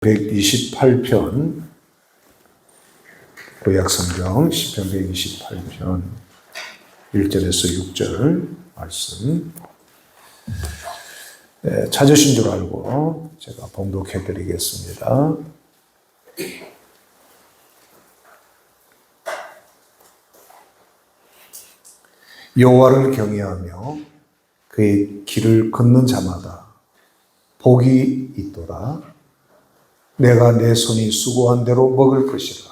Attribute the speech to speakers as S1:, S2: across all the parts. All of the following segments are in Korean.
S1: 128편 구약성경 시편 128편 1절에서 6절 말씀 찾으신 줄 알고 제가 봉독해 드리겠습니다. 여호와를 경외하며 그의 길을 걷는 자마다 복이 있도다. 내가 내 손이 수고한 대로 먹을 것이라.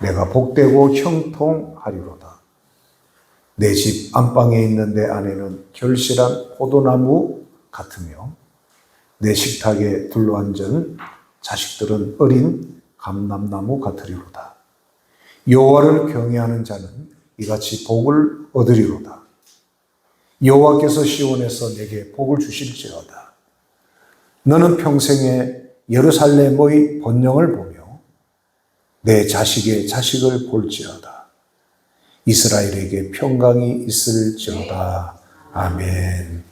S1: 내가 복되고 형통하리로다. 내 집 안방에 있는 내 아내는 결실한 포도나무 같으며 내 식탁에 둘러앉은 자식들은 어린 감람나무 같으리로다. 여호와를 경외하는 자는 이같이 복을 얻으리로다. 여호와께서 시온에서 내게 복을 주실지어다. 너는 평생에 예루살렘의 번영을 보며 내 자식의 자식을 볼지어다. 이스라엘에게 평강이 있을지어다. 아멘.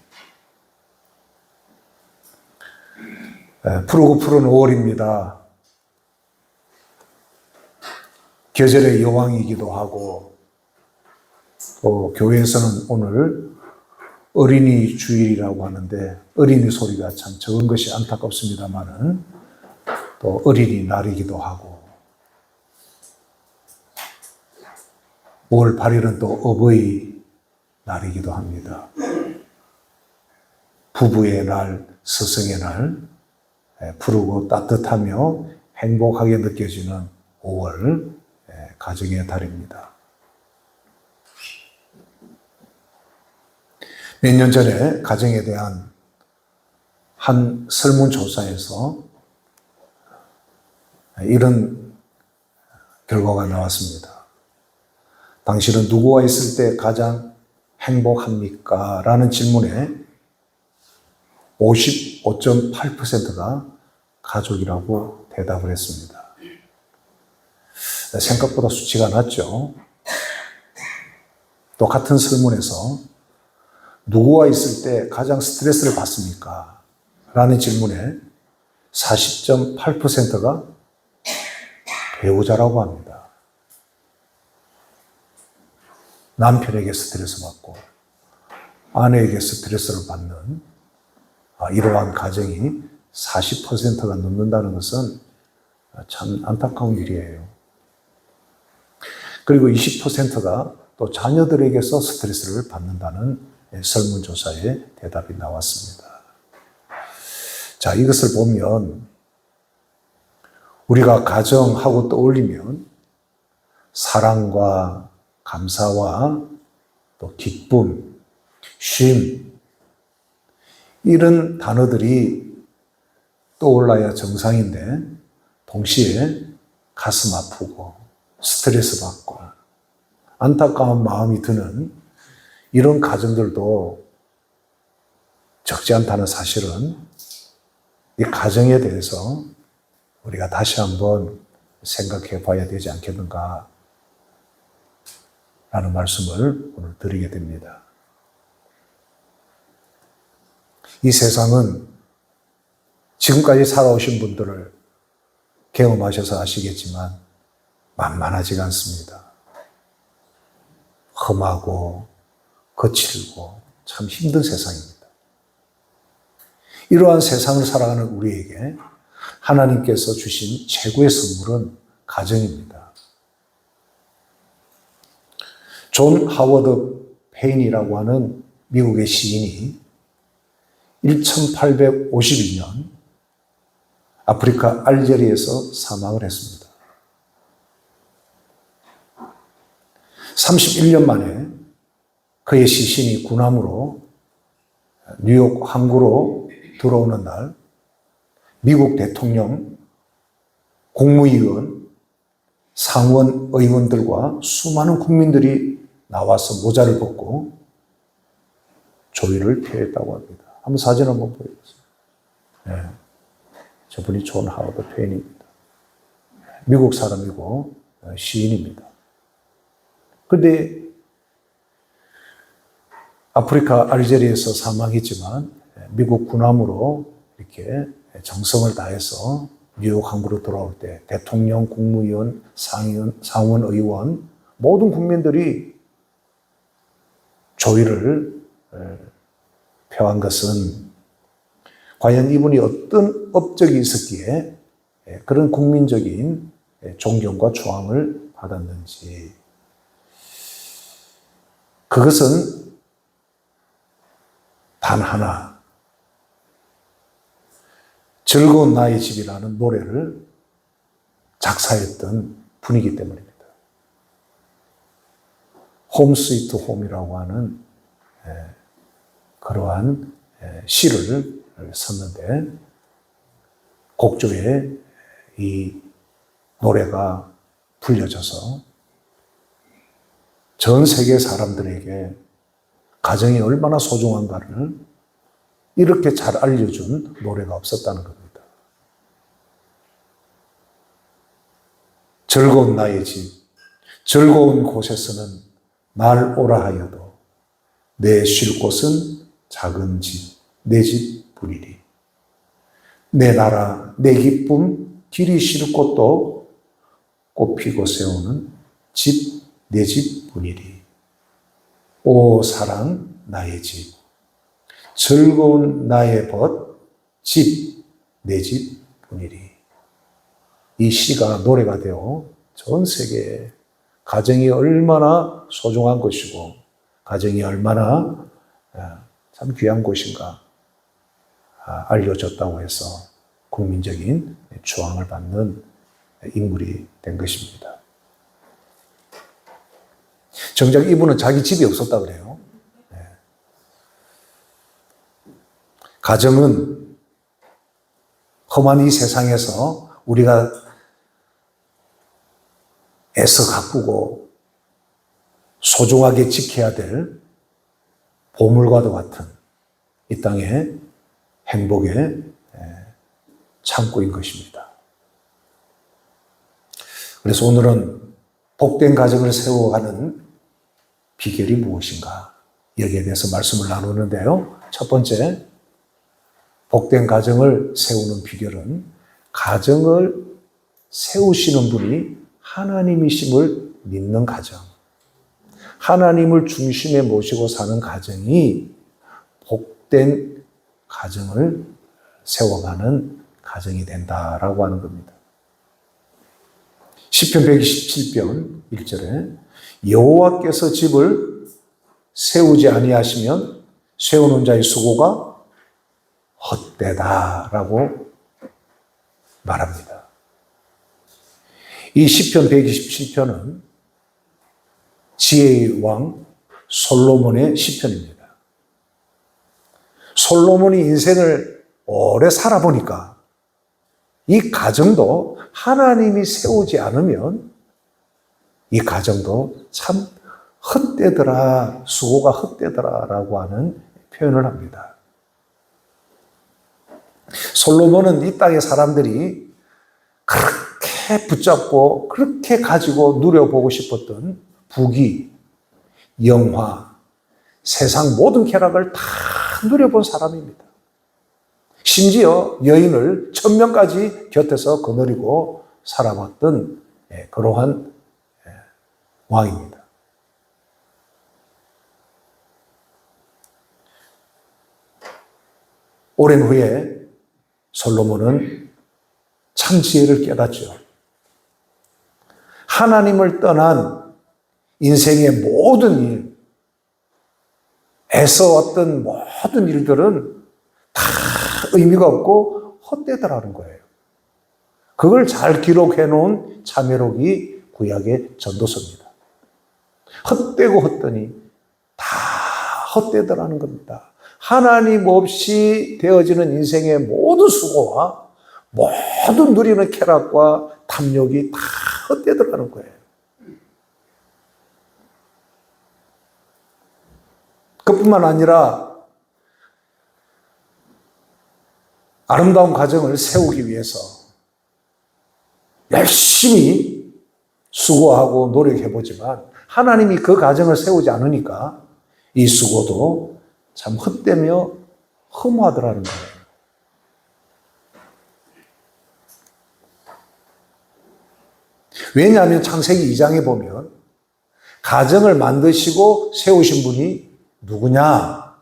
S1: 푸르고 푸른 5월입니다. 계절의 여왕이기도 하고 또 교회에서는 오늘 어린이 주일이라고 하는데 어린이 소리가 참 적은 것이 안타깝습니다만은 또 어린이 날이기도 하고 5월 8일은 또 어버이 날이기도 합니다. 부부의 날, 스승의 날, 푸르고 따뜻하며 행복하게 느껴지는 5월 가정의 달입니다. 몇 년 전에 가정에 대한 한 설문조사에서 이런 결과가 나왔습니다. 당신은 누구와 있을 때 가장 행복합니까? 라는 질문에 55.8%가 가족이라고 대답을 했습니다. 생각보다 수치가 낮죠. 또 같은 설문에서 누구와 있을 때 가장 스트레스를 받습니까? 라는 질문에 40.8%가 배우자라고 합니다. 남편에게 스트레스 받고 아내에게 스트레스를 받는 이러한 가정이 40%가 넘는다는 것은 참 안타까운 일이에요. 그리고 20%가 또 자녀들에게서 스트레스를 받는다는 설문조사에 대답이 나왔습니다. 자, 이것을 보면 우리가 가정하고 떠올리면 사랑과 감사와 또 기쁨, 쉼 이런 단어들이 떠올라야 정상인데 동시에 가슴 아프고 스트레스 받고 안타까운 마음이 드는 이런 가정들도 적지 않다는 사실은 이 가정에 대해서 우리가 다시 한번 생각해 봐야 되지 않겠는가 라는 말씀을 오늘 드리게 됩니다. 이 세상은 지금까지 살아오신 분들을 경험하셔서 아시겠지만 만만하지가 않습니다. 험하고 거칠고 참 힘든 세상입니다. 이러한 세상을 살아가는 우리에게 하나님께서 주신 최고의 선물은 가정입니다. 존 하워드 페인이라고 하는 미국의 시인이 1852년 아프리카 알제리에서 사망을 했습니다. 31년 만에 그의 시신이 군함으로 뉴욕 항구로 들어오는 날 미국 대통령, 국무위원, 상원 의원들과 수많은 국민들이 나와서 모자를 벗고 조의를 표했다고 합니다. 한번 사진 한번 보여주세요. 네. 저분이 존 하워드 페인입니다. 미국 사람이고 시인입니다. 그런데 아프리카 알제리에서 사망했지만 미국 군함으로 이렇게 정성을 다해서 뉴욕 항구로 돌아올 때 대통령, 국무위원, 상원 의원 모든 국민들이 조의를 표한 것은 과연 이분이 어떤 업적이 있었기에 그런 국민적인 존경과 초항을 받았는지. 그것은 단 하나, 즐거운 나의 집이라는 노래를 작사했던 분이기 때문입니다. 홈 스위트 홈이라고 하는 그러한 시를 썼는데 곡조에 이 노래가 불려져서 전 세계 사람들에게 가정이 얼마나 소중한가를 이렇게 잘 알려준 노래가 없었다는 겁니다. 즐거운 나의 집, 즐거운 곳에서는 날 오라 하여도 내 쉴 곳은 작은 집, 내 집 뿐이리. 내 나라, 내 기쁨, 길이 쉴 곳도 꽃피고 세우는 집, 내 집 뿐이리. 오 사랑 나의 집, 즐거운 나의 벗, 집, 내 집 뿐이리. 이 시가 노래가 되어 전 세계에 가정이 얼마나 소중한 것이고 가정이 얼마나 참 귀한 곳인가 알려졌다고 해서 국민적인 추앙을 받는 인물이 된 것입니다. 정작 이분은 자기 집이 없었다 그래요. 가정은 험한 이 세상에서 우리가 애써 가꾸고 소중하게 지켜야 될 보물과도 같은 이 땅의 행복의 창고인 것입니다. 그래서 오늘은 복된 가정을 세워가는 비결이 무엇인가 여기에 대해서 말씀을 나누는데요. 첫 번째, 복된 가정을 세우는 비결은 가정을 세우시는 분이 하나님이심을 믿는 가정, 하나님을 중심에 모시고 사는 가정이 복된 가정을 세워가는 가정이 된다라고 하는 겁니다. 시편 127편 1절에 여호와께서 집을 세우지 아니하시면 세우는 자의 수고가 헛되다라고 말합니다. 이 시편 127편은 지혜의 왕 솔로몬의 시편입니다. 솔로몬이 인생을 오래 살아보니까 이 가정도 하나님이 세우지 않으면 이 가정도 참 헛되더라, 수고가 헛되더라라고 하는 표현을 합니다. 솔로몬은 이 땅의 사람들이 그렇게 붙잡고 그렇게 가지고 누려보고 싶었던 부귀, 영화, 세상 모든 쾌락을 다 누려본 사람입니다. 심지어 여인을 1000명까지 곁에서 거느리고 살아봤던 그러한 왕입니다. 오랜 후에 솔로몬은 참 지혜를 깨닫죠. 하나님을 떠난 인생의 모든 일, 애써왔던 모든 일들은 다 의미가 없고 헛되더라는 거예요. 그걸 잘 기록해 놓은 참회록이 구약의 전도서입니다. 헛되고 헛되니 다 헛되더라는 겁니다. 하나님 없이 되어지는 인생의 모든 수고와 모든 누리는 쾌락과 탐욕이 다 헛되더라는 거예요. 그뿐만 아니라 아름다운 가정을 세우기 위해서 열심히 수고하고 노력해보지만 하나님이 그 가정을 세우지 않으니까 이 수고도 참 헛되며 허무하더라는 거예요. 왜냐하면 창세기 2장에 보면 가정을 만드시고 세우신 분이 누구냐?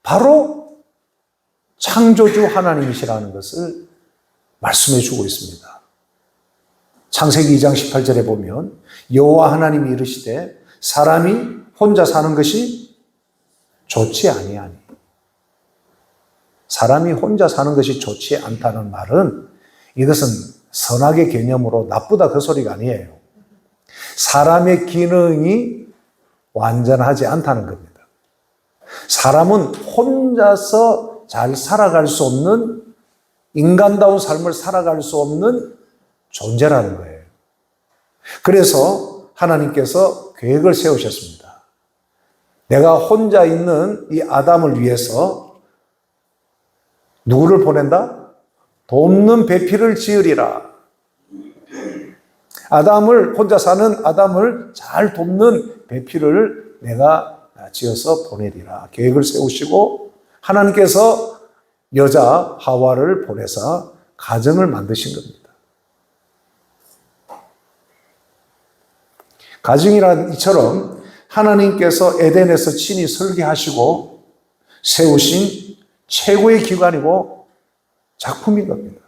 S1: 바로 창조주 하나님이시라는 것을 말씀해 주고 있습니다. 창세기 2장 18절에 보면 여호와 하나님이 이르시되 사람이 혼자 사는 것이 좋지 아니하니. 사람이 혼자 사는 것이 좋지 않다는 말은 이것은 선악의 개념으로 나쁘다 그 소리가 아니에요. 사람의 기능이 완전하지 않다는 겁니다. 사람은 혼자서 잘 살아갈 수 없는, 인간다운 삶을 살아갈 수 없는 존재라는 거예요. 그래서 하나님께서 계획을 세우셨습니다. 내가 혼자 있는 이 아담을 위해서 누구를 보낸다? 돕는 배필을 지으리라. 혼자 사는 아담을 잘 돕는 배필을 내가 지어서 보내리라. 계획을 세우시고 하나님께서 여자 하와를 보내서 가정을 만드신 겁니다. 가정이란 이처럼 하나님께서 에덴에서 친히 설계하시고 세우신 최고의 기관이고 작품인 겁니다.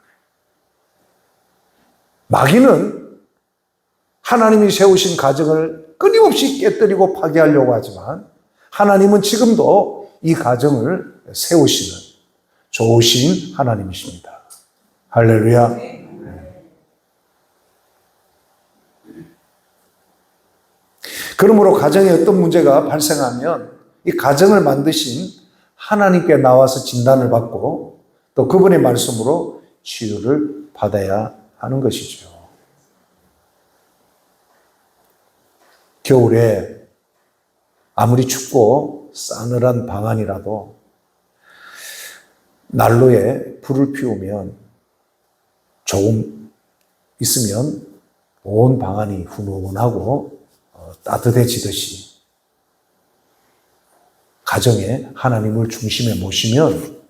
S1: 마귀는 하나님이 세우신 가정을 끊임없이 깨뜨리고 파괴하려고 하지만 하나님은 지금도 이 가정을 세우시는 좋으신 하나님이십니다. 할렐루야. 그러므로 가정에 어떤 문제가 발생하면 이 가정을 만드신 하나님께 나와서 진단을 받고 또 그분의 말씀으로 치유를 받아야 하는 것이죠. 겨울에 아무리 춥고 싸늘한 방 안이라도 난로에 불을 피우면 조금 있으면 온 방 안이 훈훈하고 따뜻해지듯이 가정에 하나님을 중심에 모시면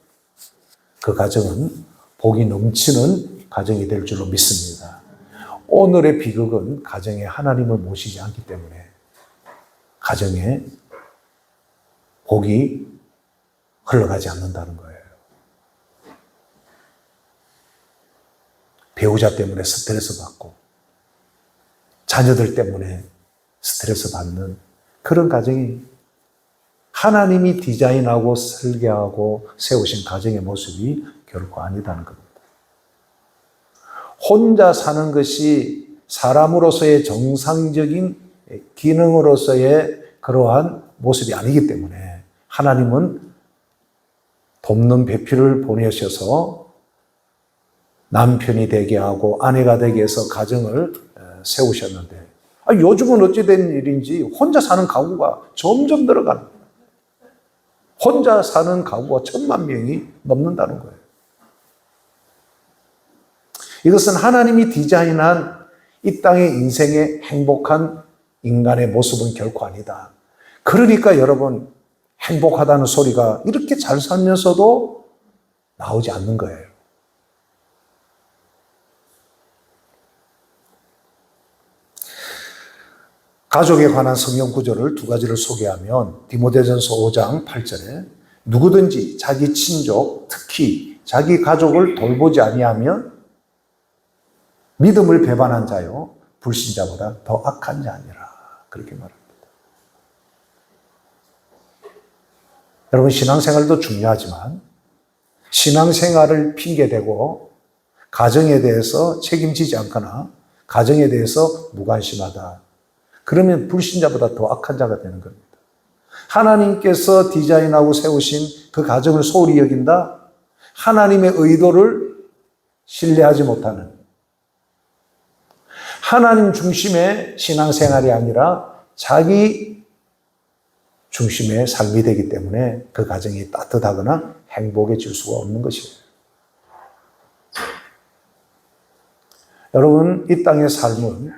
S1: 그 가정은 복이 넘치는 가정이 될 줄로 믿습니다. 오늘의 비극은 가정에 하나님을 모시지 않기 때문에 가정에 복이 흘러가지 않는다는 거예요. 배우자 때문에 스트레스 받고 자녀들 때문에 스트레스 받는 그런 가정이 하나님이 디자인하고 설계하고 세우신 가정의 모습이 결코 아니다는 겁니다. 혼자 사는 것이 사람으로서의 정상적인 기능으로서의 그러한 모습이 아니기 때문에 하나님은 돕는 배필을 보내셔서 남편이 되게 하고 아내가 되게 해서 가정을 세우셨는데 요즘은 어찌된 일인지 혼자 사는 가구가 점점 늘어가는 거예요. 혼자 사는 가구가 1000만 명이 넘는다는 거예요. 이것은 하나님이 디자인한 이 땅의 인생의 행복한 인간의 모습은 결코 아니다. 그러니까 여러분 행복하다는 소리가 이렇게 잘 살면서도 나오지 않는 거예요. 가족에 관한 성경 구절을 두 가지를 소개하면 디모데전서 5장 8절에 누구든지 자기 친족, 특히 자기 가족을 돌보지 아니하면 믿음을 배반한 자요 불신자보다 더 악한 자니라. 그렇게 말합니다. 여러분 신앙생활도 중요하지만 신앙생활을 핑계대고 가정에 대해서 책임지지 않거나 가정에 대해서 무관심하다. 그러면 불신자보다 더 악한 자가 되는 겁니다. 하나님께서 디자인하고 세우신 그 가정을 소홀히 여긴다? 하나님의 의도를 신뢰하지 못하는 하나님 중심의 신앙생활이 아니라 자기 중심의 삶이 되기 때문에 그 가정이 따뜻하거나 행복해질 수가 없는 것이에요. 여러분, 이 땅의 삶은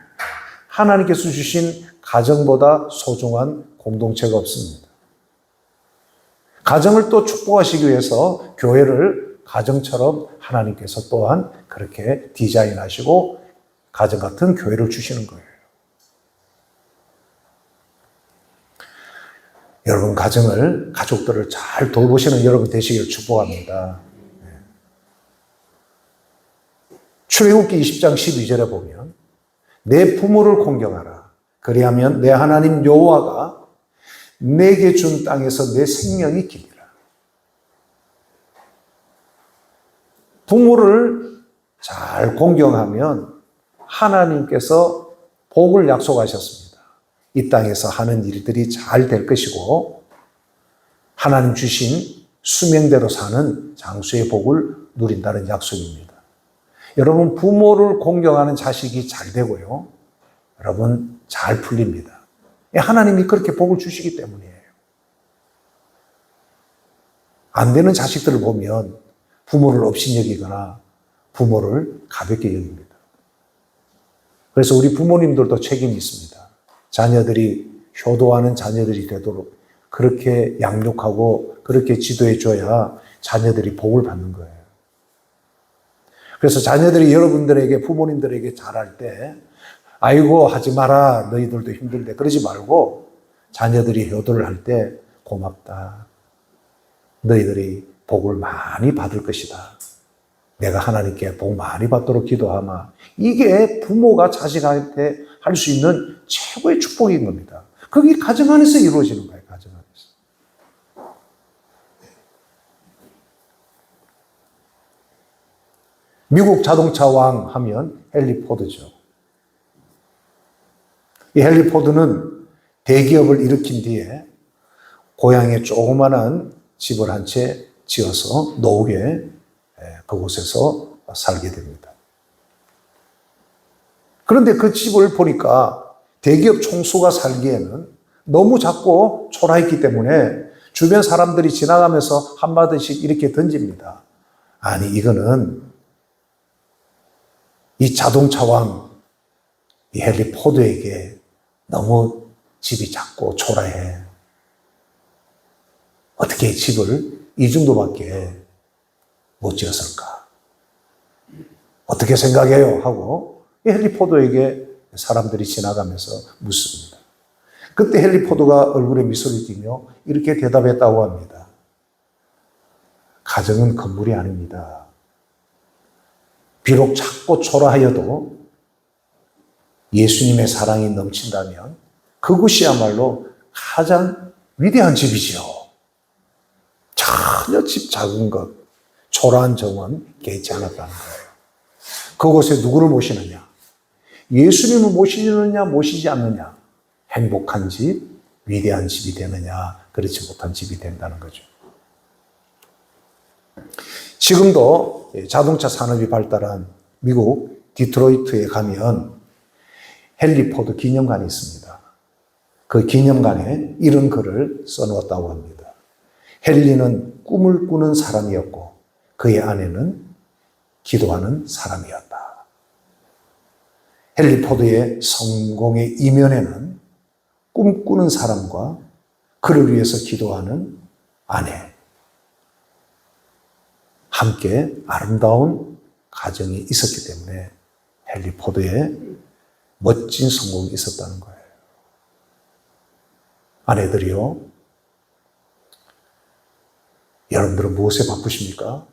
S1: 하나님께서 주신 가정보다 소중한 공동체가 없습니다. 가정을 또 축복하시기 위해서 교회를 가정처럼 하나님께서 또한 그렇게 디자인하시고 가정 같은 교회를 주시는 거예요. 여러분 가족들을 잘 돌보시는 여러분 되시길 축복합니다. 출애굽기 20장 12절에 보면 내 부모를 공경하라. 그리하면 내 하나님 여호와가 내게 준 땅에서 내 생명이 기리라. 부모를 잘 공경하면 하나님께서 복을 약속하셨습니다. 이 땅에서 하는 일들이 잘 될 것이고 하나님 주신 수명대로 사는 장수의 복을 누린다는 약속입니다. 여러분 부모를 공경하는 자식이 잘 되고요. 여러분 잘 풀립니다. 하나님이 그렇게 복을 주시기 때문이에요. 안 되는 자식들을 보면 부모를 업신여기거나 부모를 가볍게 여깁니다. 그래서 우리 부모님들도 책임이 있습니다. 자녀들이 효도하는 자녀들이 되도록 그렇게 양육하고 그렇게 지도해 줘야 자녀들이 복을 받는 거예요. 그래서 자녀들이 여러분들에게 부모님들에게 잘할 때 아이고 하지 마라 너희들도 힘들대 그러지 말고 자녀들이 효도를 할 때 고맙다. 너희들이 복을 많이 받을 것이다. 내가 하나님께 복 많이 받도록 기도하마. 이게 부모가 자식한테 할 수 있는 최고의 축복인 겁니다. 그게 가정 안에서 이루어지는 거예요. 가정 안에서. 미국 자동차 왕 하면 헨리 포드죠. 이 헨리 포드는 대기업을 일으킨 뒤에 고향에 조그마한 집을 한 채 지어서 노후에 그곳에서 살게 됩니다. 그런데 그 집을 보니까 대기업 총수가 살기에는 너무 작고 초라했기 때문에 주변 사람들이 지나가면서 한마디씩 이렇게 던집니다. 아니 이거는 이 자동차 왕 이 헨리 포드에게 너무 집이 작고 초라해. 어떻게 집을 이 정도밖에 못 지었을까? 어떻게 생각해요? 하고 헨리 포드에게 사람들이 지나가면서 묻습니다. 그때 헨리 포드가 얼굴에 미소를 띠며 이렇게 대답했다고 합니다. 가정은 건물이 아닙니다. 비록 작고 초라하여도 예수님의 사랑이 넘친다면 그것이야말로 가장 위대한 집이지요. 전혀 집 작은 것, 초라한 정원 개의치 않았다는 거예요. 그곳에 누구를 모시느냐? 예수님을 모시느냐 모시지 않느냐? 행복한 집, 위대한 집이 되느냐? 그렇지 못한 집이 된다는 거죠. 지금도 자동차 산업이 발달한 미국 디트로이트에 가면 헨리 포드 기념관이 있습니다. 그 기념관에 이런 글을 써놓았다고 합니다. 헨리는 꿈을 꾸는 사람이었고 그의 아내는 기도하는 사람이었다. 헨리 포드의 성공의 이면에는 꿈꾸는 사람과 그를 위해서 기도하는 아내, 함께 아름다운 가정이 있었기 때문에 헨리 포드의 멋진 성공이 있었다는 거예요. 아내들이요, 여러분들은 무엇에 바쁘십니까?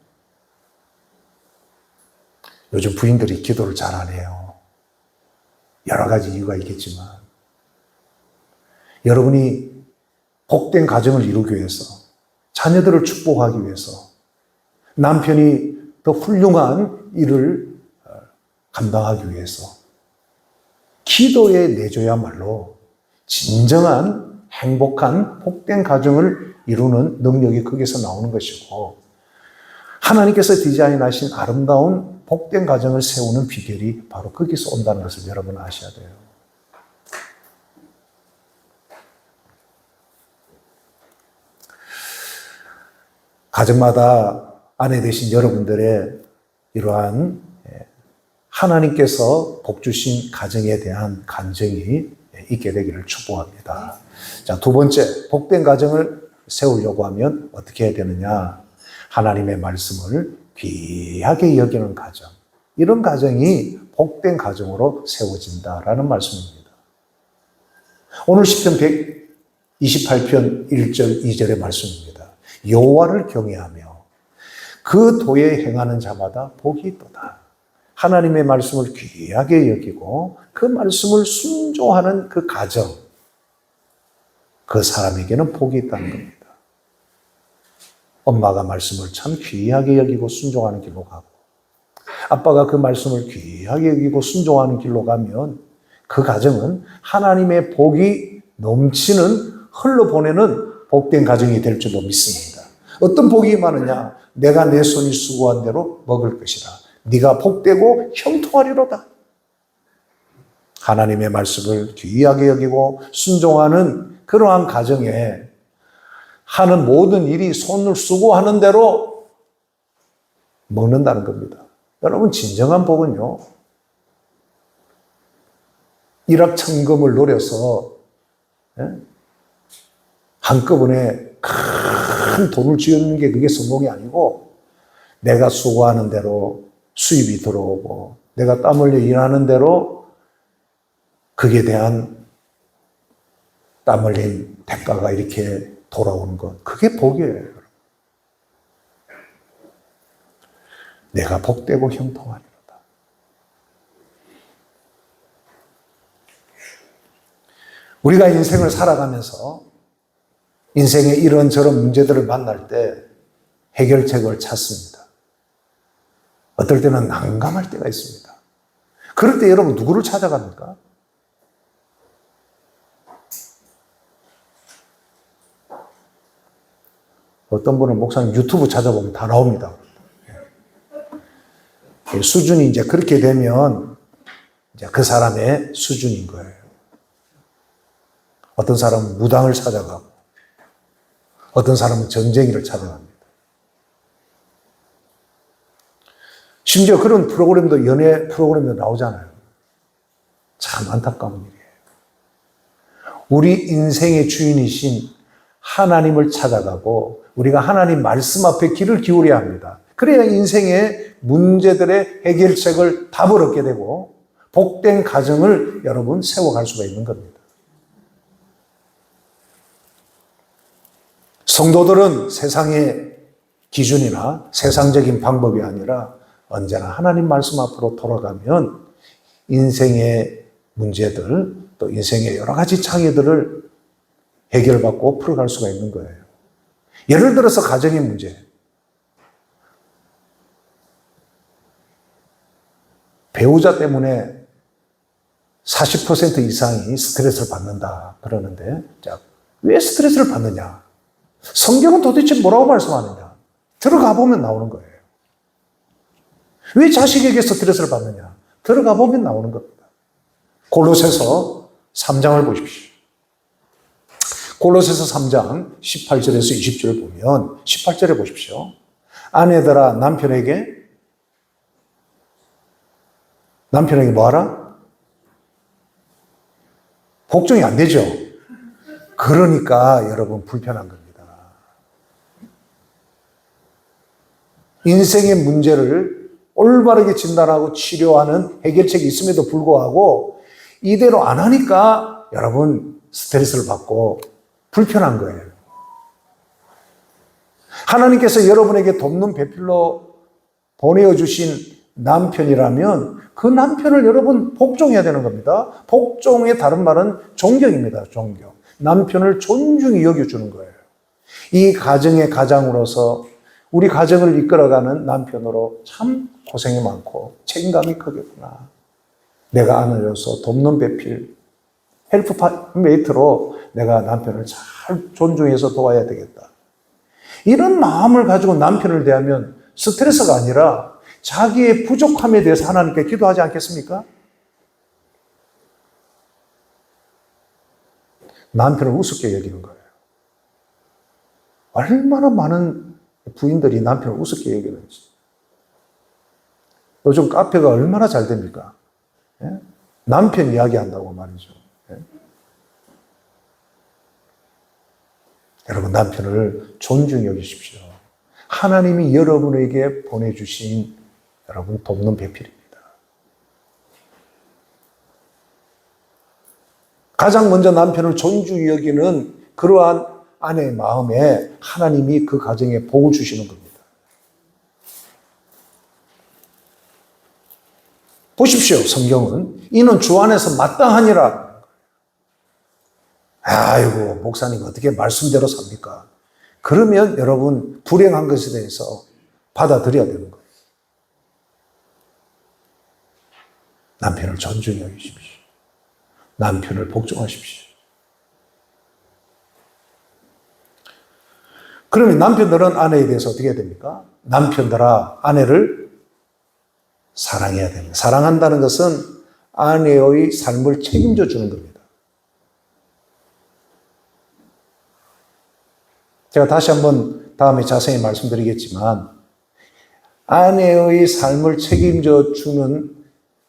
S1: 요즘 부인들이 기도를 잘 안 해요. 여러 가지 이유가 있겠지만 여러분이 복된 가정을 이루기 위해서 자녀들을 축복하기 위해서 남편이 더 훌륭한 일을 감당하기 위해서 기도에 내줘야말로 진정한 행복한 복된 가정을 이루는 능력이 거기서 나오는 것이고 하나님께서 디자인하신 아름다운 복된 가정을 세우는 비결이 바로 거기서 온다는 것을 여러분 아셔야 돼요. 가정마다 아내 되신 여러분들의 이러한 하나님께서 복 주신 가정에 대한 간증이 있게 되기를 축복합니다. 자, 두 번째, 복된 가정을 세우려고 하면 어떻게 해야 되느냐? 하나님의 말씀을 귀하게 여기는 가정. 이런 가정이 복된 가정으로 세워진다라는 말씀입니다. 오늘 시편 128편 1절 2절의 말씀입니다. 여호와를 경외하며 그 도에 행하는 자마다 복이 있도다. 하나님의 말씀을 귀하게 여기고 그 말씀을 순종하는 그 가정, 그 사람에게는 복이 있다는 겁니다. 엄마가 말씀을 참 귀하게 여기고 순종하는 길로 가고, 아빠가 그 말씀을 귀하게 여기고 순종하는 길로 가면 그 가정은 하나님의 복이 넘치는 흘러보내는 복된 가정이 될 줄로 믿습니다. 어떤 복이 많으냐? 내가 내 손이 수고한 대로 먹을 것이라. 네가 복되고 형통하리로다. 하나님의 말씀을 귀하게 여기고 순종하는 그러한 가정에 하는 모든 일이 손을 쓰고 하는 대로 먹는다는 겁니다. 여러분, 진정한 복은요, 일확천금을 노려서 한꺼번에 큰 돈을 쥐어넣는 게 그게 성공이 아니고, 내가 수고하는 대로 수입이 들어오고 내가 땀 흘려 일하는 대로 그에 대한 땀 흘린 대가가 이렇게 돌아오는 것, 그게 복이에요. 내가 복되고 형통하리로다. 우리가 인생을 살아가면서 인생의 이런저런 문제들을 만날 때 해결책을 찾습니다. 어떨 때는 난감할 때가 있습니다. 그럴 때 여러분 누구를 찾아갑니까? 어떤 분은 목사님 유튜브 찾아보면 다 나옵니다. 수준이 이제 그렇게 되면 이제 그 사람의 수준인 거예요. 어떤 사람은 무당을 찾아가고, 어떤 사람은 전쟁이를 찾아갑니다. 심지어 그런 프로그램도, 연예 프로그램도 나오잖아요. 참 안타까운 일이에요. 우리 인생의 주인이신 하나님을 찾아가고 우리가 하나님 말씀 앞에 귀를 기울여야 합니다. 그래야 인생의 문제들의 해결책을 답을 얻게 되고 복된 가정을 여러분 세워갈 수가 있는 겁니다. 성도들은 세상의 기준이나 세상적인 방법이 아니라 언제나 하나님 말씀 앞으로 돌아가면 인생의 문제들, 또 인생의 여러 가지 장애들을 해결받고 풀어갈 수가 있는 거예요. 예를 들어서 가정의 문제. 배우자 때문에 40% 이상이 스트레스를 받는다 그러는데, 자, 왜 스트레스를 받느냐? 성경은 도대체 뭐라고 말씀하느냐? 들어가 보면 나오는 거예요. 왜 자식에게 스트레스를 받느냐? 들어가 보면 나오는 겁니다. 골로새서 3장을 보십시오. 골로새서 3장 18절에서 20절을 보면 18절에 보십시오. 아내들아 남편에게 뭐하라? 복종이 안 되죠. 그러니까 여러분 불편한 겁니다. 인생의 문제를 올바르게 진단하고 치료하는 해결책이 있음에도 불구하고 이대로 안 하니까 여러분 스트레스를 받고 불편한 거예요. 하나님께서 여러분에게 돕는 배필로 보내어주신 남편이라면 그 남편을 여러분 복종해야 되는 겁니다. 복종의 다른 말은 존경입니다. 존경. 남편을 존중히 여겨주는 거예요. 이 가정의 가장으로서 우리 가정을 이끌어가는 남편으로 참 고생이 많고 책임감이 크겠구나. 내가 안아줘서 돕는 배필, 헬프메이트로 내가 남편을 잘 존중해서 도와야 되겠다. 이런 마음을 가지고 남편을 대하면 스트레스가 아니라 자기의 부족함에 대해서 하나님께 기도하지 않겠습니까? 남편을 우습게 여기는 거예요. 얼마나 많은 부인들이 남편을 우습게 여기는지. 요즘 카페가 얼마나 잘 됩니까? 예? 남편 이야기한다고 말이죠. 예? 여러분 남편을 존중히 여기십시오. 하나님이 여러분에게 보내주신 여러분 돕는 배필입니다. 가장 먼저 남편을 존중히 여기는 그러한 아내의 마음에 하나님이 그 가정에 복을 주시는 겁니다. 보십시오. 성경은 이는 주 안에서 마땅하니라. 아이고 목사님 어떻게 말씀대로 삽니까? 그러면 여러분 불행한 것에 대해서 받아들여야 되는 거예요. 남편을 존중히 여기십시오. 남편을 복종하십시오. 그러면 남편들은 아내에 대해서 어떻게 해야 됩니까? 남편들아 아내를 사랑해야 됩니다. 사랑한다는 것은 아내의 삶을 책임져 주는 겁니다. 제가 다시 한번 다음에 자세히 말씀드리겠지만 아내의 삶을 책임져 주는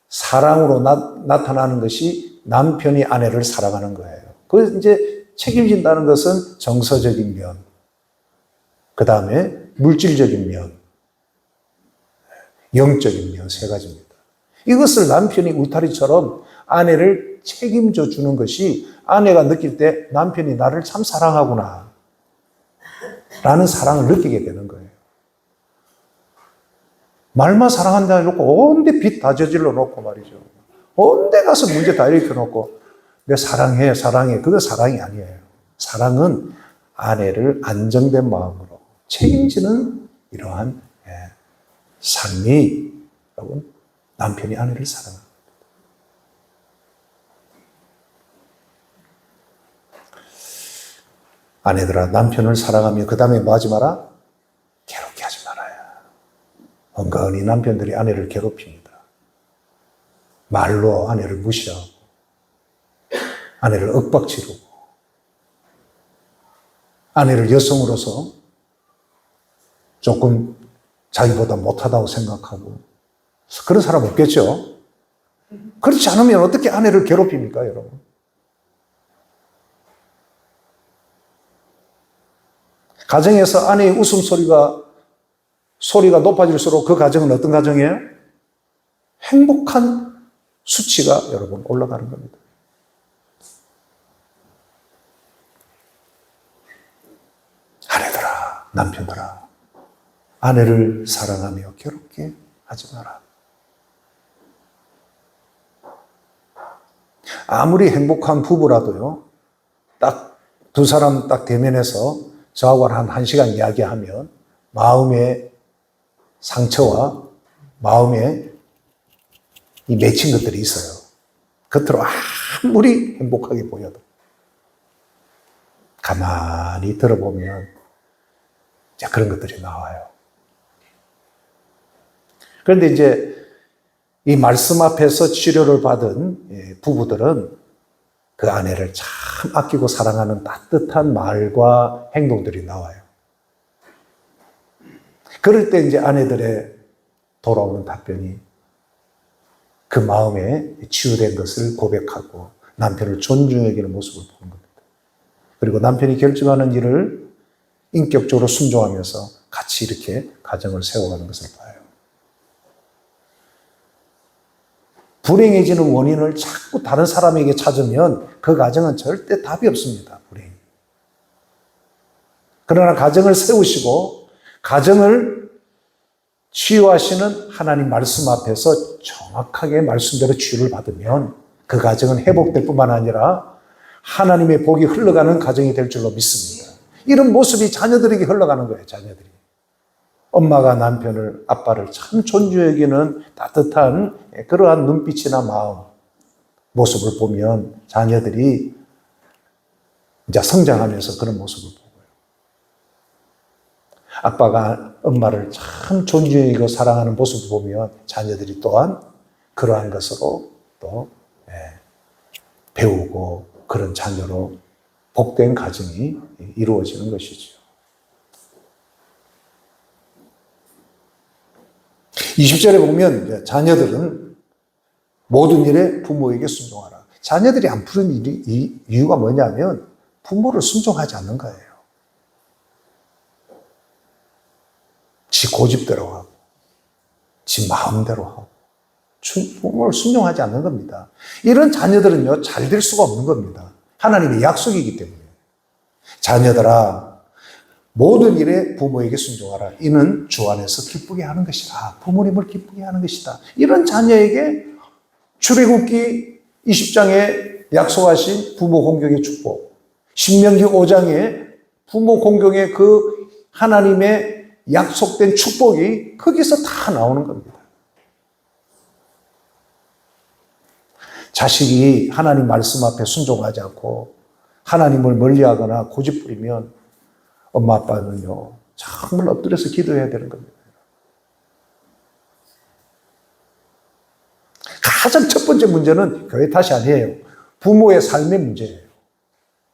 S1: 사랑으로 나타나는 것이 남편이 아내를 사랑하는 거예요. 그 이제 책임진다는 것은 정서적인 면, 그 다음에 물질적인 면, 영적인 면 세 가지입니다. 이것을 남편이 울타리처럼 아내를 책임져 주는 것이 아내가 느낄 때 남편이 나를 참 사랑하구나 라는 사랑을 느끼게 되는 거예요. 말만 사랑한다 해놓고 온데 빚 다 저질러 놓고 말이죠. 온데 가서 문제 다 일으켜 놓고 내 사랑해 사랑해 그거 사랑이 아니에요. 사랑은 아내를 안정된 마음으로 책임지는 이러한 삶이 여러분 남편이 아내를 사랑합니다. 아내들아 남편을 사랑하며 그 다음에 뭐 하지 마라? 괴롭게 하지 말아야. 은근히 남편들이 아내를 괴롭힙니다. 말로 아내를 무시하고 아내를 윽박지르고 아내를 여성으로서 조금 자기보다 못하다고 생각하고 그런 사람 없겠죠? 그렇지 않으면 어떻게 아내를 괴롭힙니까, 여러분? 가정에서 아내의 웃음소리가 높아질수록 그 가정은 어떤 가정이에요? 행복한 수치가 여러분 올라가는 겁니다. 아내들아, 남편들아, 아내를 사랑하며 괴롭게 하지 마라. 아무리 행복한 부부라도요, 딱 두 사람 딱 대면해서 저하고 한 1시간 이야기하면 마음의 상처와 마음에 이 맺힌 것들이 있어요. 겉으로 아무리 행복하게 보여도 가만히 들어보면 이제 그런 것들이 나와요. 그런데 이제 이 말씀 앞에서 치료를 받은 부부들은 그 아내를 참 아끼고 사랑하는 따뜻한 말과 행동들이 나와요. 그럴 때 이제 아내들의 돌아오는 답변이 그 마음에 치유된 것을 고백하고 남편을 존중해 여기는 모습을 보는 겁니다. 그리고 남편이 결정하는 일을 인격적으로 순종하면서 같이 이렇게 가정을 세워가는 것을 봐요. 불행해지는 원인을 자꾸 다른 사람에게 찾으면 그 가정은 절대 답이 없습니다. 불행. 그러나 가정을 세우시고 가정을 치유하시는 하나님 말씀 앞에서 정확하게 말씀대로 치유를 받으면 그 가정은 회복될 뿐만 아니라 하나님의 복이 흘러가는 가정이 될 줄로 믿습니다. 이런 모습이 자녀들에게 흘러가는 거예요. 자녀들이. 엄마가 남편을, 아빠를 참 존중해 여기는 따뜻한 그러한 눈빛이나 마음, 모습을 보면 자녀들이 이제 성장하면서 그런 모습을 보고요. 아빠가 엄마를 참 존중해 여기고 사랑하는 모습을 보면 자녀들이 또한 그러한 것으로 또 배우고 그런 자녀로 복된 가정이 이루어지는 것이죠. 20절에 보면 자녀들은 모든 일에 부모에게 순종하라. 자녀들이 안 푸는 이유가 뭐냐면 부모를 순종하지 않는 거예요. 지 고집대로 하고 지 마음대로 하고 부모를 순종하지 않는 겁니다. 이런 자녀들은요, 잘 될 수가 없는 겁니다. 하나님의 약속이기 때문에. 자녀들아, 모든 일에 부모에게 순종하라. 이는 주 안에서 기쁘게 하는 것이다. 부모님을 기쁘게 하는 것이다. 이런 자녀에게 출애굽기 20장에 약속하신 부모 공경의 축복, 신명기 5장에 부모 공경의 그 하나님의 약속된 축복이 거기서 다 나오는 겁니다. 자식이 하나님 말씀 앞에 순종하지 않고 하나님을 멀리하거나 고집부리면 엄마 아빠는요, 정말 엎드려서 기도해야 되는 겁니다. 가장 첫 번째 문제는 교회 탓이 아니에요. 부모의 삶의 문제예요.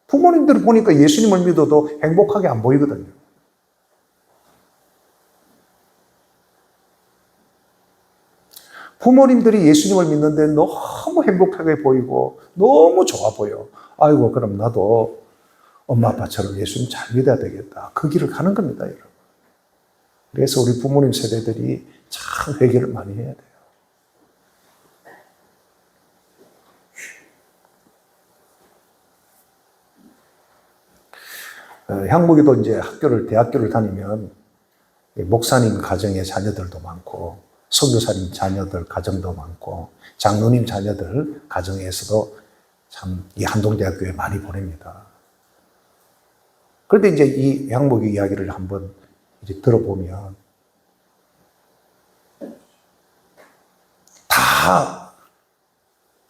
S1: 부모님들 보니까 예수님을 믿어도 행복하게 안 보이거든요. 부모님들이 예수님을 믿는데 너무 행복하게 보이고 너무 좋아 보여. 아이고, 그럼 나도 엄마 아빠처럼 예수님 잘 믿어야 되겠다. 그 길을 가는 겁니다, 여러분. 그래서 우리 부모님 세대들이 참 회개를 많이 해야 돼요. 향목이도 이제 대학교를 다니면 목사님 가정의 자녀들도 많고, 선교사님 자녀들 가정도 많고, 장로님 자녀들 가정에서도 참 이 한동대학교에 많이 보냅니다. 그런데 이제 이 향목의 이야기를 한번 이제 들어보면 다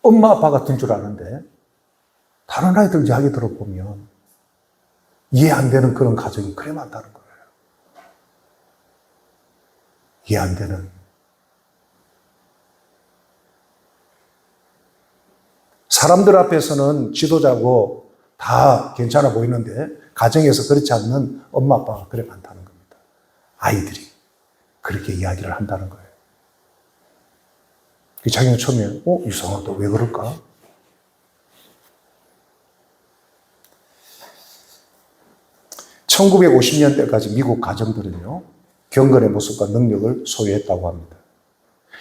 S1: 엄마 아빠 같은 줄 아는데 다른 아이들 이야기 들어보면 이해 안 되는 그런 가정이 그래 많다는 거예요. 이해 안 되는. 사람들 앞에서는 지도자고 다 괜찮아 보이는데 가정에서 그렇지 않는 엄마 아빠가 그래 많다는 겁니다. 아이들이 그렇게 이야기를 한다는 거예요. 자기는 처음에 이상하다, 왜 그럴까? (1950년대까지) 미국 가정들은요, 경건의 모습과 능력을 소유했다고 합니다.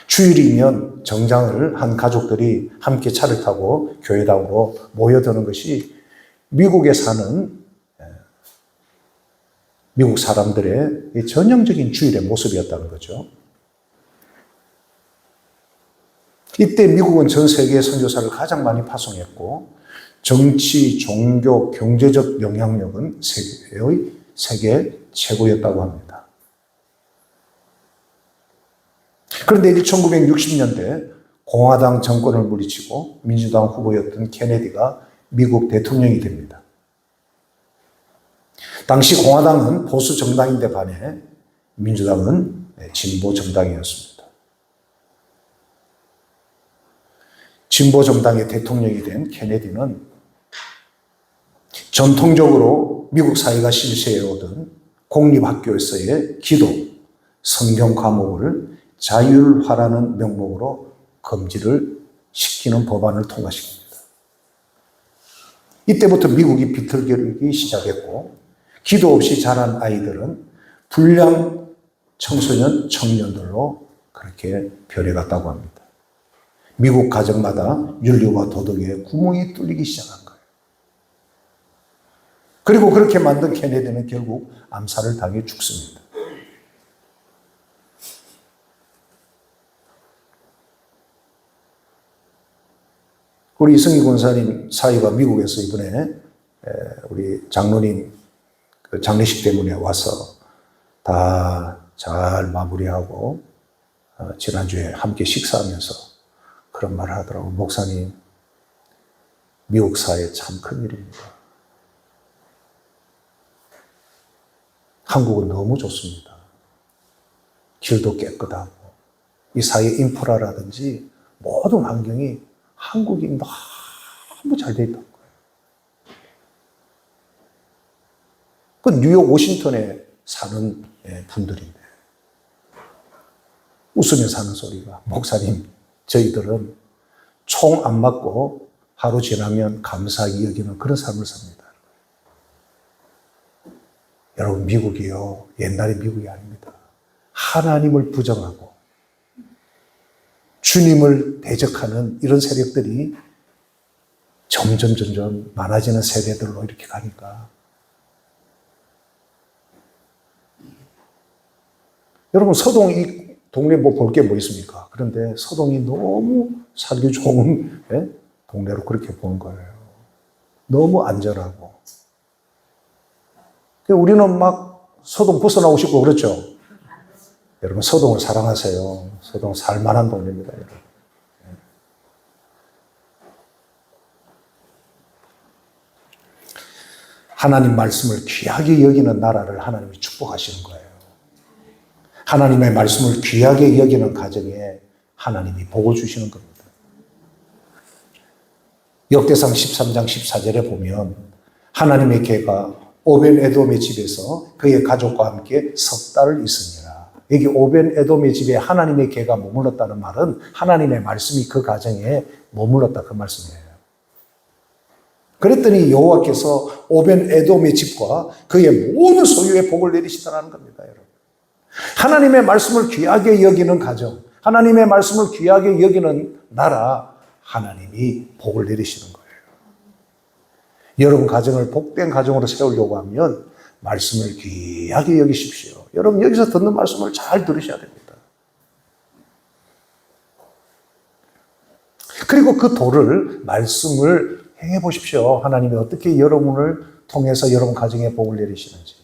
S1: 주일이면 정장을 한 가족들이 함께 차를 타고 교회당으로 모여드는 것이 미국에 사는 미국 사람들의 전형적인 주일의 모습이었다는 거죠. 이때 미국은 전 세계에 선교사를 가장 많이 파송했고, 정치, 종교, 경제적 영향력은 세계 최고였다고 합니다. 그런데 이제 1960년대 공화당 정권을 물리치고 민주당 후보였던 케네디가 미국 대통령이 됩니다. 당시 공화당은 보수 정당인데 반해 민주당은 진보 정당이었습니다. 진보 정당의 대통령이 된 케네디는 전통적으로 미국 사회가 실시해오던 공립학교에서의 기도, 성경 과목을 자율화라는 명목으로 금지를 시키는 법안을 통과시킵니다. 이때부터 미국이 비틀거리기 시작했고, 기도 없이 자란 아이들은 불량 청소년, 청년들로 그렇게 변해갔다고 합니다. 미국 가정마다 윤리와 도덕에 구멍이 뚫리기 시작한 거예요. 그리고 그렇게 만든 케네디는 결국 암살을 당해 죽습니다. 우리 이승희 권사님 사위가 미국에서 이번에 우리 장로님 장례식 때문에 와서 다 잘 마무리하고 지난주에 함께 식사하면서 그런 말을 하더라고요. 목사님, 미국 사회 참 큰일입니다. 한국은 너무 좋습니다. 길도 깨끗하고 이 사회 인프라라든지 모든 환경이 한국이 너무 잘 돼 있다는 거예요. 그 뉴욕, 워싱턴에 사는 분들인데 웃으면서 하는 소리가, 목사님, 저희들은 총 안 맞고 하루 지나면 감사히 여기는 그런 삶을 삽니다. 여러분, 미국이요, 옛날의 미국이 아닙니다. 하나님을 부정하고 주님을 대적하는 이런 세력들이 점점 많아지는 세대들로 이렇게 가니까 여러분 서동 이 동네 뭐 볼 게 뭐 있습니까? 그런데 서동이 너무 살기 좋은 동네로 그렇게 보는 거예요. 너무 안전하고. 우리는 막 서동 벗어나고 싶고 그렇죠? 여러분 서동을 사랑하세요. 서동 살만한 동네입니다. 여러분. 하나님 말씀을 귀하게 여기는 나라를 하나님이 축복하시는 거예요. 하나님의 말씀을 귀하게 여기는 가정에 하나님이 복을 주시는 겁니다. 역대상 13장 14절에 보면 하나님의 개가 오벤에돔의 집에서 그의 가족과 함께 석 달을 있으니라. 여기 오벤에돔의 집에 하나님의 개가 머물렀다는 말은 하나님의 말씀이 그 가정에 머물렀다 그 말씀이에요. 그랬더니 여호와께서 오벤에돔의 집과 그의 모든 소유의 복을 내리시더라는 겁니다, 여러분. 하나님의 말씀을 귀하게 여기는 가정, 하나님의 말씀을 귀하게 여기는 나라, 하나님이 복을 내리시는 거예요. 여러분 가정을 복된 가정으로 세우려고 하면 말씀을 귀하게 여기십시오. 여러분 여기서 듣는 말씀을 잘 들으셔야 됩니다. 그리고 그 도를 말씀을 행해 보십시오. 하나님이 어떻게 여러분을 통해서 여러분 가정에 복을 내리시는지.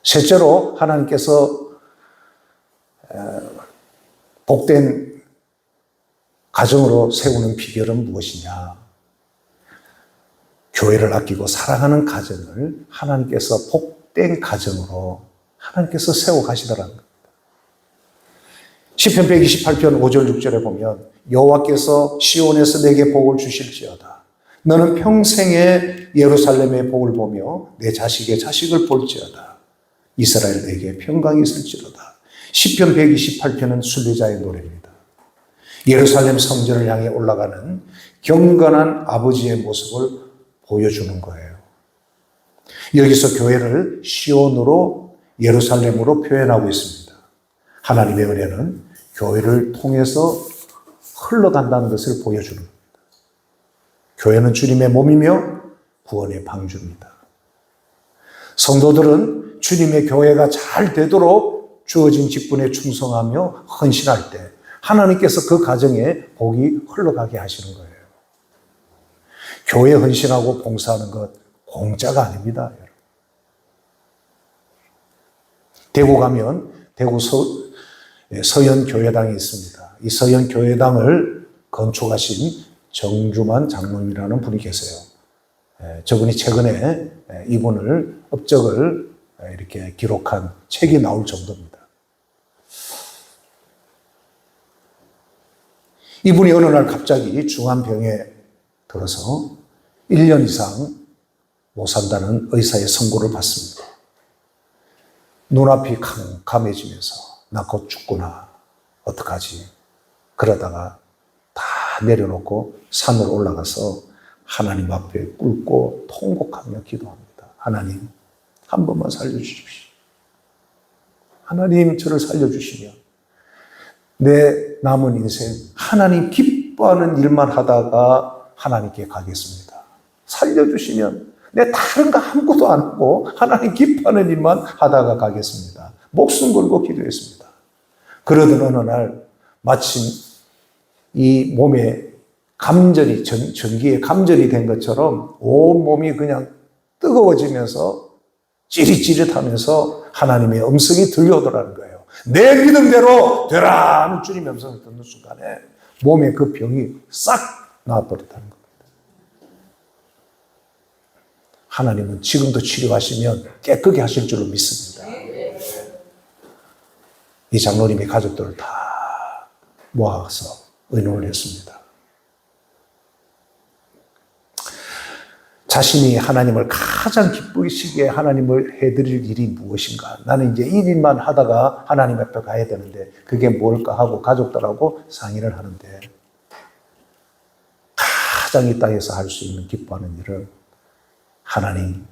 S1: 셋째로 하나님께서 복된 가정으로 세우는 비결은 무엇이냐? 교회를 아끼고 사랑하는 가정을 하나님께서 복된 가정으로 하나님께서 세워가시더라는 겁니다. 시편 128편 5절 6절에 보면 여호와께서 시온에서 내게 복을 주실지어다. 너는 평생에 예루살렘의 복을 보며 내 자식의 자식을 볼지어다. 이스라엘 내게 평강이 있을지로다. 시편 128편은 순례자의 노래입니다. 예루살렘 성전을 향해 올라가는 경건한 아버지의 모습을 보여주는 거예요. 여기서 교회를 시온으로 예루살렘으로 표현하고 있습니다. 하나님의 은혜는 교회를 통해서 흘러간다는 것을 보여주는 겁니다. 교회는 주님의 몸이며 구원의 방주입니다. 성도들은 주님의 교회가 잘 되도록 주어진 직분에 충성하며 헌신할 때 하나님께서 그 가정에 복이 흘러가게 하시는 거예요. 교회 헌신하고 봉사하는 것 공짜가 아닙니다. 대구 가면 대구 서연교회당이 있습니다. 이 서연교회당을 건축하신 정주만 장로님이라는 분이 계세요. 저분이 최근에 이분을 업적을 이렇게 기록한 책이 나올 정도입니다. 이분이 어느 날 갑자기 중환병에 들어서 1년 이상 못 산다는 의사의 선고를 받습니다. 눈앞이 캄캄해지면서 나 곧 죽구나. 어떡하지? 그러다가 다 내려놓고 산으로 올라가서 하나님 앞에 꿇고 통곡하며 기도합니다. 하나님, 한 번만 살려주십시오. 하나님, 저를 살려주시면 내 남은 인생 하나님 기뻐하는 일만 하다가 하나님께 가겠습니다. 살려주시면 내 다른 거 아무것도 안 하고 하나님 기뻐하는 일만 하다가 가겠습니다. 목숨 걸고 기도했습니다. 그러던 어느 날 마침 이 몸에 감전이, 전기에 감전이 된 것처럼 온 몸이 그냥 뜨거워지면서 찌릿찌릿하면서 하나님의 음성이 들려오더라는 거예요. 내 믿음대로 되라 하는 주님의 음성을 듣는 순간에 몸에 그 병이 싹 나아버렸다는 겁니다. 하나님은 지금도 치료하시면 깨끗게 하실 줄로 믿습니다. 이 장로님의 가족들을 다 모아서 의논을 했습니다. 자신이 하나님을 가장 기쁘시게 하나님을 해드릴 일이 무엇인가? 나는 이제 이 일만 하다가 하나님 앞에 가야 되는데 그게 뭘까 하고 가족들하고 상의를 하는데 가장 이 땅에서 할 수 있는 기뻐하는 일을 하나님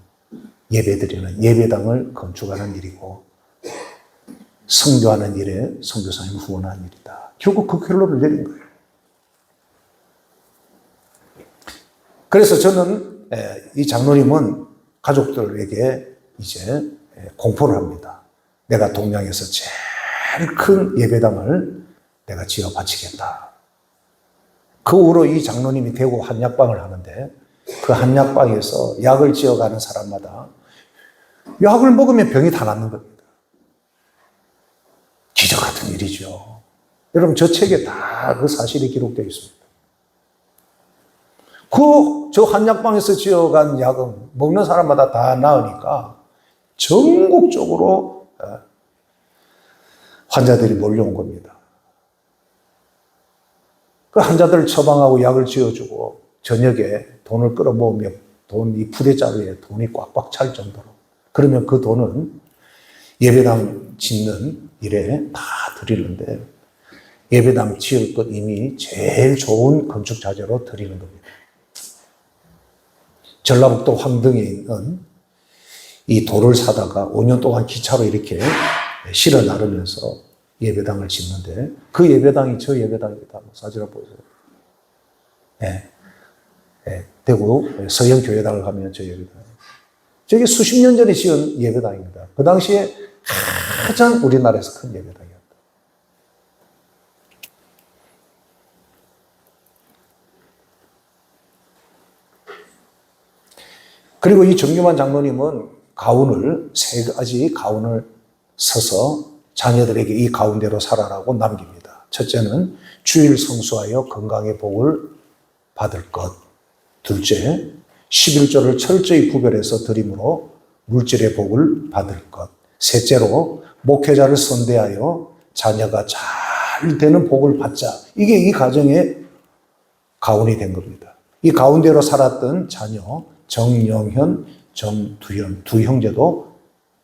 S1: 예배드리는 예배당을 건축하는 일이고 성교하는 일에 선교사님 후원하는 일이다. 결국 그 결론을 내린 거예요. 그래서 저는 이 장로님은 가족들에게 이제 공포를 합니다. 내가 동양에서 제일 큰 예배당을 내가 지어 바치겠다. 그 후로 이 장로님이 대구 한약방을 하는데 그 한약방에서 약을 지어가는 사람마다 약을 먹으면 병이 다 낫는 겁니다. 기적 같은 일이죠. 여러분, 저 책에 다 그 사실이 기록되어 있습니다. 저 한약방에서 지어간 약은 먹는 사람마다 다 나으니까 전국적으로 환자들이 몰려온 겁니다. 그 환자들을 처방하고 약을 지어주고 저녁에 돈을 끌어모으며 이 부대자루에 돈이 꽉꽉 찰 정도로. 그러면 그 돈은 예배당 짓는 일에 다 드리는데 예배당 지을 것 이미 제일 좋은 건축 자재로 드리는 겁니다. 전라북도 황등에 있는 이 돌을 사다가 5년 동안 기차로 이렇게 실어 나르면서 예배당을 짓는데 그 예배당이 저 예배당입니다. 사진 한번 보세요. 네. 네. 대구 서영교회당을 가면 저 예배당. 저게 수십 년 전에 지은 예배당입니다. 그 당시에 가장 우리나라에서 큰 예배당이었다. 그리고 이 정규만 장로님은 세 가지 가운을 서서 자녀들에게 이 가운데로 살아라고 남깁니다. 첫째는 주일 성수하여 건강의 복을 받을 것. 둘째, 11조를 철저히 구별해서 드림으로 물질의 복을 받을 것. 셋째로 목회자를 선대하여 자녀가 잘 되는 복을 받자. 이게 이 가정의 가운이 된 겁니다. 이 가운데로 살았던 자녀 정영현, 정두현 두 형제도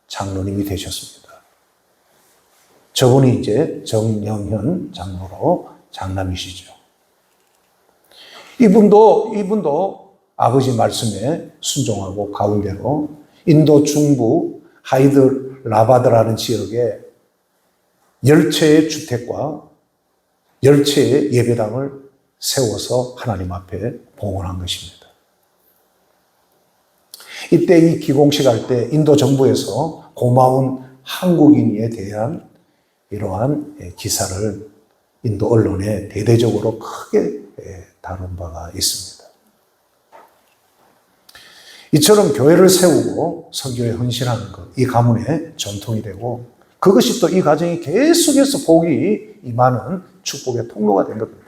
S1: 장로님이 되셨습니다. 저분이 이제 정영현 장로로 장남이시죠. 이분도 아버지 말씀에 순종하고 가운데로 인도 중부 하이드라바드라는 지역에 10채의 주택과 10채의 예배당을 세워서 하나님 앞에 봉헌한 것입니다. 이때 이 기공식 할 때 인도 정부에서 고마운 한국인에 대한 이러한 기사를 인도 언론에 대대적으로 크게 다룬 바가 있습니다. 이처럼 교회를 세우고 선교에 헌신하는 것, 이 가문의 전통이 되고 그것이 또 이 가정이 계속해서 복이 임하는 축복의 통로가 된 겁니다.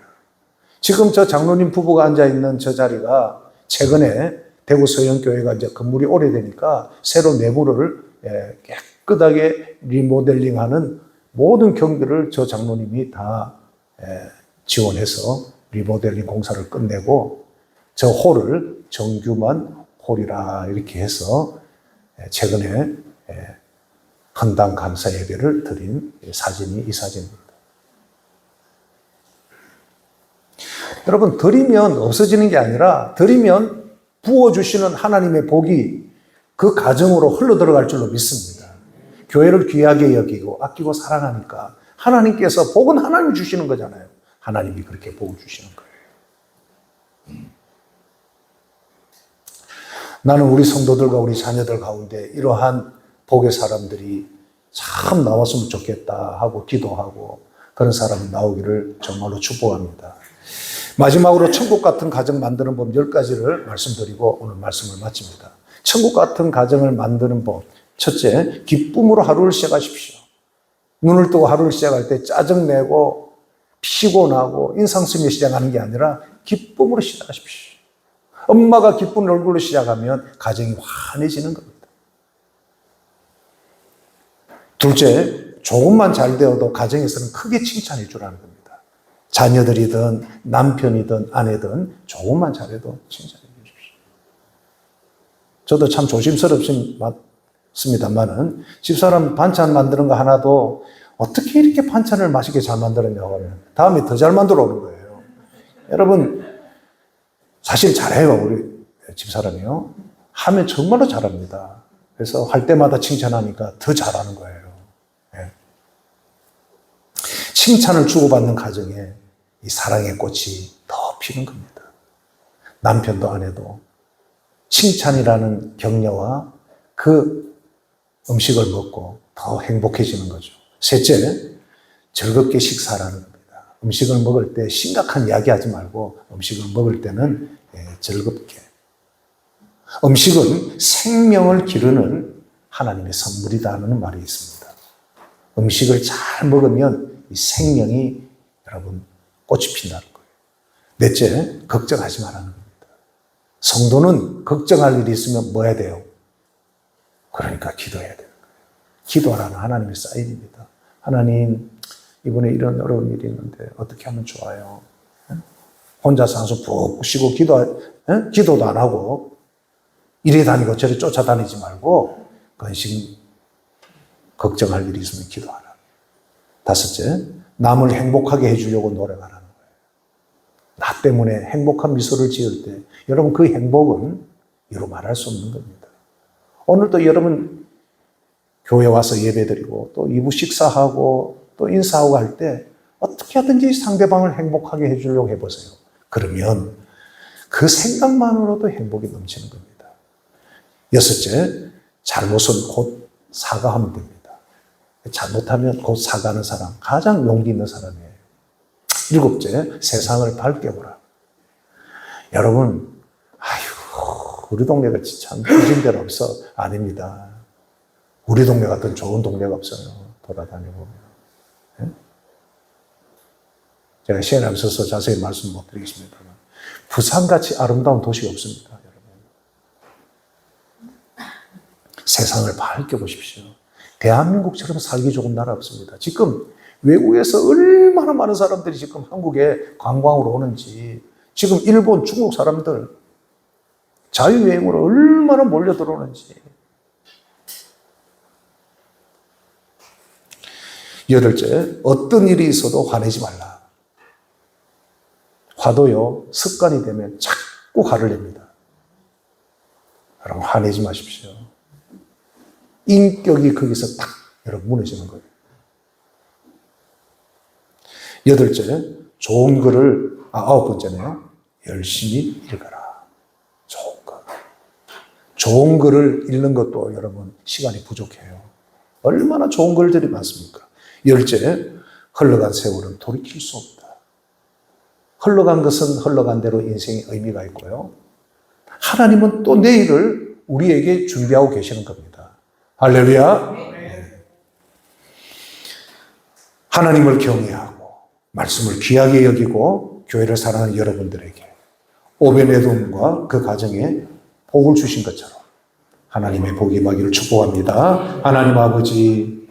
S1: 지금 저 장로님 부부가 앉아있는 저 자리가 최근에 대구 서영교회가 이제 건물이 오래되니까 새로 내부를 깨끗하게 리모델링하는 모든 경비를 저 장로님이 다 지원해서 리모델링 공사를 끝내고 저 홀을 정규만 홀이라 이렇게 해서 최근에 헌당 감사 예배를 드린 사진이 이 사진입니다. 여러분, 드리면 없어지는 게 아니라 드리면 부어주시는 하나님의 복이 그 가정으로 흘러들어갈 줄로 믿습니다. 교회를 귀하게 여기고 아끼고 사랑하니까 하나님께서 복은 하나님이 주시는 거잖아요. 하나님이 그렇게 복을 주시는 거예요. 나는 우리 성도들과 우리 자녀들 가운데 이러한 복의 사람들이 참 나왔으면 좋겠다 하고 기도하고 그런 사람이 나오기를 정말로 축복합니다. 마지막으로 천국 같은 가정 만드는 법 10가지를 말씀드리고 오늘 말씀을 마칩니다. 천국 같은 가정을 만드는 법. 첫째, 기쁨으로 하루를 시작하십시오. 눈을 뜨고 하루를 시작할 때 짜증내고 피곤하고 인상 쓰며 시작하는 게 아니라 기쁨으로 시작하십시오. 엄마가 기쁜 얼굴로 시작하면 가정이 환해지는 겁니다. 둘째, 조금만 잘 되어도 가정에서는 크게 칭찬해 주라는 겁니다. 자녀들이든 남편이든 아내든 조금만 잘해도 칭찬해 주십시오. 저도 참 조심스럽습니다만은 집사람 반찬 만드는 거 하나도 어떻게 이렇게 반찬을 맛있게 잘 만들었냐고 하면 다음에 더 잘 만들어 오는 거예요. 여러분, 사실 잘해요, 우리 집사람이요. 하면 정말로 잘합니다. 그래서 할 때마다 칭찬하니까 더 잘하는 거예요. 칭찬을 주고받는 가정에 이 사랑의 꽃이 더 피는 겁니다. 남편도 아내도 칭찬이라는 격려와 그 음식을 먹고 더 행복해지는 거죠. 셋째, 즐겁게 식사하라는 겁니다. 음식을 먹을 때 심각한 이야기 하지 말고 음식을 먹을 때는 즐겁게. 음식은 생명을 기르는 하나님의 선물이다라는 말이 있습니다. 음식을 잘 먹으면 이 생명이 여러분 꽃이 핀다는 거예요. 넷째, 걱정하지 말라는 겁니다. 성도는 걱정할 일이 있으면 뭐 해야 돼요? 그러니까 기도해야 되는 거예요. 기도하라는 하나님의 사인입니다. 하나님, 이번에 이런 어려운 일이 있는데 어떻게 하면 좋아요? 혼자서 한숨 푹 쉬고 기도도 안 하고 이리 다니고 저리 쫓아다니지 말고 근심 걱정할 일이 있으면 기도하라. 다섯째, 남을 행복하게 해주려고 노력하라는 거예요. 나 때문에 행복한 미소를 지을 때 여러분 그 행복은 이루 말할 수 없는 겁니다. 오늘도 여러분 교회 와서 예배드리고 또 2부 식사하고 또 인사하고 할 때 어떻게 하든지 상대방을 행복하게 해주려고 해보세요. 그러면 그 생각만으로도 행복이 넘치는 겁니다. 여섯째, 잘못은 곧 사과하면 됩니다. 잘못하면 곧 사과하는 사람, 가장 용기 있는 사람이에요. 일곱째, 세상을 밝게 보라. 여러분, 우리 동네가 참 힘든 데는 없어. 아닙니다. 우리 동네 같은 좋은 동네가 없어요. 돌아다녀보면. 제가 시간이 없어서 자세히 말씀 못 드리겠습니다만 부산같이 아름다운 도시가 없습니다. 여러분. 세상을 밝게 보십시오. 대한민국처럼 살기 좋은 나라 없습니다. 지금 외국에서 얼마나 많은 사람들이 지금 한국에 관광으로 오는지, 지금 일본, 중국 사람들 자유여행으로 얼마나 몰려 들어오는지. 여덟째, 어떤 일이 있어도 화내지 말라. 화도요, 습관이 되면 자꾸 화를 냅니다. 여러분, 화내지 마십시오. 인격이 거기서 딱 여러분 무너지는 거예요. 여덟째, 좋은 글을, 아홉 번째네요. 열심히 읽어라. 좋은 글. 좋은 글을 읽는 것도 여러분 시간이 부족해요. 얼마나 좋은 글들이 많습니까? 열째, 흘러간 세월은 돌이킬 수 없다. 흘러간 것은 흘러간 대로 인생의 의미가 있고요. 하나님은 또 내일을 우리에게 준비하고 계시는 겁니다. 할렐루야. 네. 하나님을 경외하고 말씀을 귀하게 여기고 교회를 사랑하는 여러분들에게 오베네돔과 그 가정에 복을 주신 것처럼 하나님의 복이 임하기를 축복합니다. 하나님 아버지,